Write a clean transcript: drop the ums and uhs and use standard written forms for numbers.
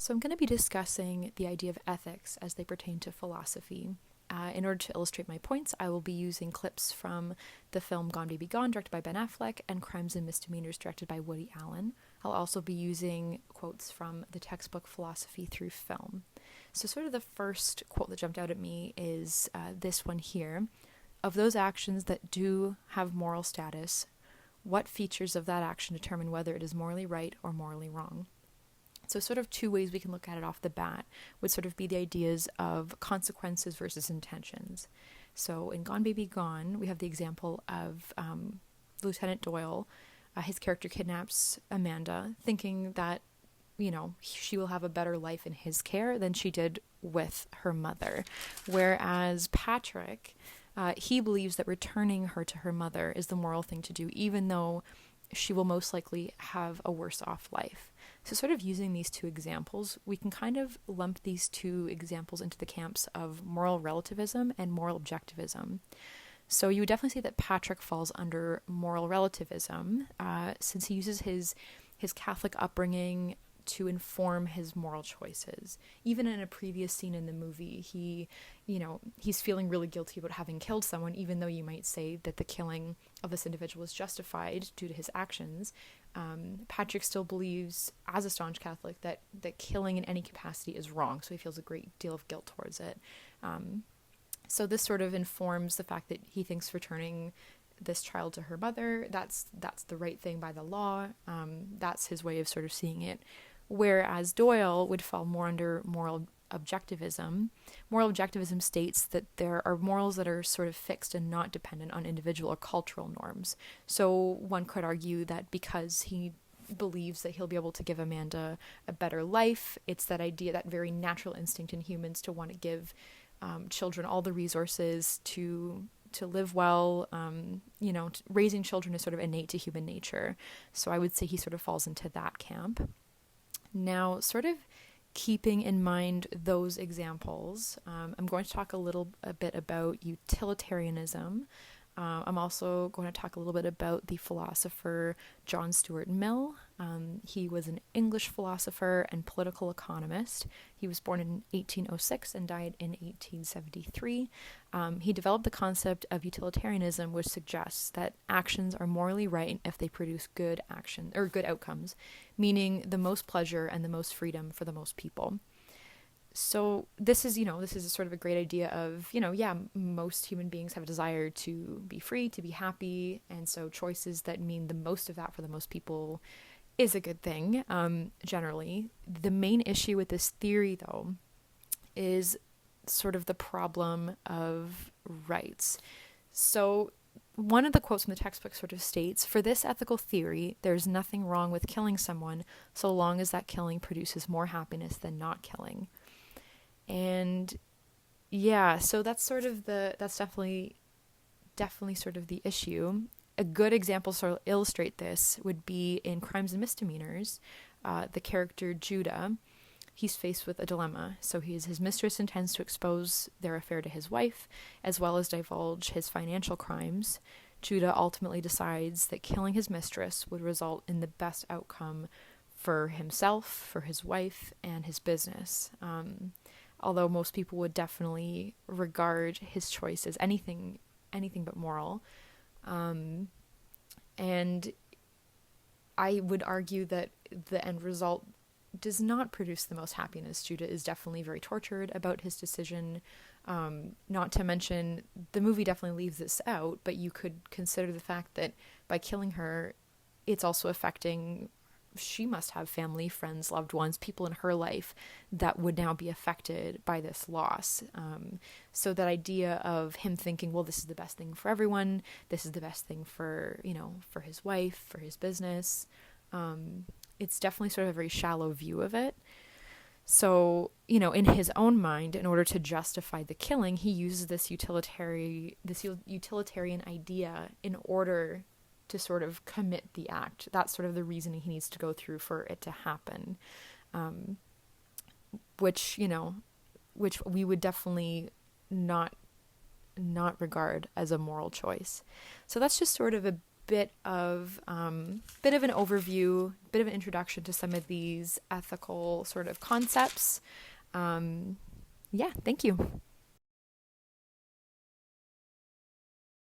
So, I'm going to be discussing the idea of ethics as they pertain to philosophy. In order to illustrate my points, I will be using clips from the film Gone Baby Gone, directed by Ben Affleck, and Crimes and Misdemeanors, directed by Woody Allen. I'll also be using quotes from the textbook Philosophy Through Film. So, sort of the first quote that jumped out at me is this one here. Of those actions that do have moral status, what features of that action determine whether it is morally right or morally wrong? So sort of two ways we can look at it off the bat would sort of be the ideas of consequences versus intentions. So in Gone Baby Gone, we have the example of Lieutenant Doyle. His character kidnaps Amanda, thinking that, she will have a better life in his care than she did with her mother. Whereas Patrick, he believes that returning her to her mother is the moral thing to do, even though she will most likely have a worse off life. So sort of using these two examples, we can kind of lump these two examples into the camps of moral relativism and moral objectivism. So you would definitely say that Patrick falls under moral relativism, since he uses his Catholic upbringing to inform his moral choices. Even in a previous scene in the movie, he's feeling really guilty about having killed someone, even though you might say that the killing of this individual is justified due to his actions. Patrick still believes, as a staunch Catholic, that killing in any capacity is wrong, so he feels a great deal of guilt towards it. So this sort of informs the fact that he thinks returning this child to her mother, that's the right thing by the law. That's his way of sort of seeing it. Whereas Doyle would fall more under moral objectivism. Moral objectivism states that there are morals that are sort of fixed and not dependent on individual or cultural norms. So one could argue that because he believes that he'll be able to give Amanda a better life, it's that idea, that very natural instinct in humans to want to give children all the resources to live well. Raising children is sort of innate to human nature. So I would say he sort of falls into that camp. Now, sort of keeping in mind those examples, I'm going to talk a bit about utilitarianism. I'm also going to talk a little bit about the philosopher John Stuart Mill. He was an English philosopher and political economist. He was born in 1806 and died in 1873. He developed the concept of utilitarianism, which suggests that actions are morally right if they produce good action or good outcomes, meaning the most pleasure and the most freedom for the most people. So this is sort of a great idea of, most human beings have a desire to be free, to be happy, and so choices that mean the most of that for the most people is a good thing, generally. The main issue with this theory, though, is sort of the problem of rights. So one of the quotes from the textbook sort of states, "For this ethical theory, there's nothing wrong with killing someone so long as that killing produces more happiness than not killing." And yeah, so that's definitely sort of the issue. A good example to sort of illustrate this would be in Crimes and Misdemeanors. The character Judah, he's faced with a dilemma. So his mistress intends to expose their affair to his wife, as well as divulge his financial crimes. Judah ultimately decides that killing his mistress would result in the best outcome for himself, for his wife, and his business. Although most people would definitely regard his choice as anything but moral. And I would argue that the end result does not produce the most happiness. Judah is definitely very tortured about his decision. Not to mention, the movie definitely leaves this out, but you could consider the fact that by killing her, it's also affecting, she must have family, friends, loved ones, people in her life that would now be affected by this loss. So that idea of him thinking, well, this is the best thing for everyone, this is the best thing for his wife, for his business, it's definitely sort of a very shallow view of it. So, in his own mind, in order to justify the killing, he uses this utilitarian idea in order to sort of commit the act. That's sort of the reason he needs to go through for it to happen, which we would definitely not regard as a moral choice. So that's just sort of a bit of an overview, bit of an introduction to some of these ethical sort of concepts. Yeah, thank you.